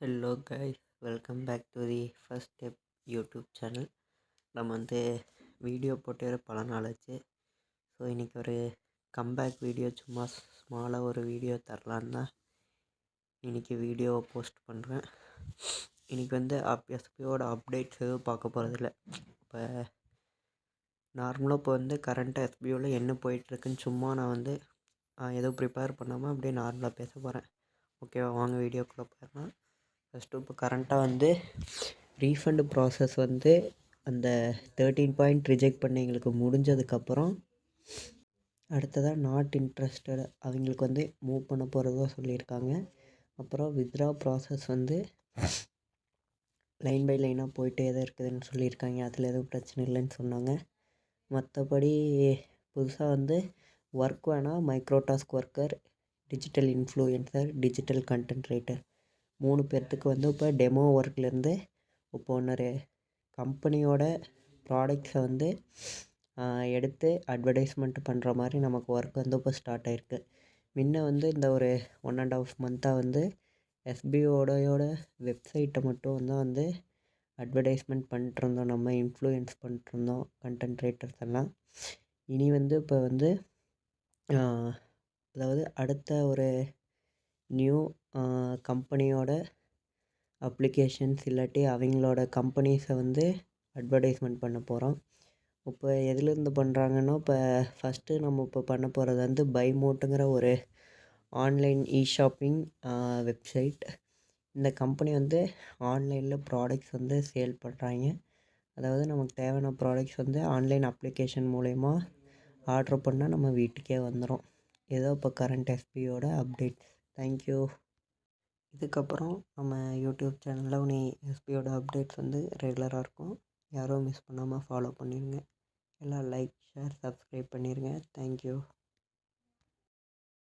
Hello guys, welcome back to the first step YouTube channel. நம்ம video போட்டு பல நாள் ஆச்சு. ஸோ இன்றைக்கி ஒரு கம்பேக் வீடியோ, சும்மா ஸ்மாலாக ஒரு வீடியோ தரலான்னு தான் இன்றைக்கி வீடியோவை போஸ்ட் பண்ணுறேன். இன்றைக்கி எஸ்பியோட அப்டேட்ஸ் எதுவும் பார்க்க போகிறதில்ல. இப்போ நார்மலாக கரண்ட்டாக எஸ்பியோவில் என்ன போயிட்டுருக்குன்னு சும்மா நான் எதுவும் ப்ரிப்பேர் பண்ணாமல் அப்படியே நார்மலாக பேச போகிறேன். ஓகேவா? வாங்க வீடியோக்குள்ளே போயிடலாம். ஃபஸ்ட்டு இப்போ கரண்ட்டாக ரீஃபண்டு ப்ராசஸ் அந்த 13 பாயிண்ட் ரிஜெக்ட் பண்ணி எங்களுக்கு முடிஞ்சதுக்கப்புறம் அடுத்ததாக நாட் இன்ட்ரெஸ்டட் அவங்களுக்கு மூவ் பண்ண போகிறதா சொல்லியிருக்காங்க. அப்புறம் வித்ரா ப்ராசஸ் லைன் பை லைனாக போயிட்டே தான் இருக்குதுன்னு சொல்லியிருக்காங்க. அதில் எதுவும் பிரச்சனை இல்லைன்னு சொன்னாங்க. மற்றபடி புதுசாக ஒர்க் வேணால் microtask worker, digital influencer, digital content writer 3 பேர்த்துக்கு இப்போ டெமோ ஒர்க்லேருந்து இப்போ ஒரு கம்பெனியோட ப்ராடக்ட்ஸை எடுத்து அட்வர்டைஸ்மெண்ட் பண்ணுற மாதிரி நமக்கு ஒர்க் இப்போ ஸ்டார்ட் ஆகிருக்கு. முன்ன இந்த ஒரு 1.5 மந்த்தாக எஸ்பிஓடையோட வெப்சைட்டை மட்டும் தான் அட்வர்டைஸ்மெண்ட் பண்ணிட்டுருந்தோம். நம்ம இன்ஃப்ளூயன்ஸ் பண்ணிட்டுருந்தோம் கண்டென்ட் ரைட்டர்ஸ் எல்லாம். இனி இப்போ அதாவது அடுத்த ஒரு நியூ கம்பெனியோட அப்ளிகேஷன்ஸ் இல்லாட்டி அவங்களோட கம்பெனிஸை அட்வர்டைஸ்மெண்ட் பண்ண போகிறோம். இப்போ எதுலேருந்து பண்ணுறாங்கன்னா, இப்போ ஃபஸ்ட்டு நம்ம இப்போ பண்ண போகிறது பைமோட்டுங்கிற ஒரு ஆன்லைன் ஷாப்பிங் வெப்சைட். இந்த கம்பெனி ஆன்லைனில் ப்ராடக்ட்ஸ் சேல் பண்ணுறாங்க. அதாவது நமக்கு தேவையான ப்ராடக்ட்ஸ் ஆன்லைன் அப்ளிகேஷன் மூலயமா ஆர்ட்ரு பண்ணால் நம்ம வீட்டுக்கே வந்துடும். ஏதோ இப்போ கரண்ட் எஸ்பியோட அப்டேட்ஸ். தேங்க்யூ. இதுக்கப்புறம் நம்ம யூடியூப் சேனலில் எஸ்பியோட அப்டேட்ஸ் ரெகுலராக இருக்கும். யாரும் மிஸ் பண்ணாமல் ஃபாலோ பண்ணிடுங்க. எல்லாம் லைக், ஷேர், சப்ஸ்கிரைப் பண்ணிடுங்க. தேங்க்யூ.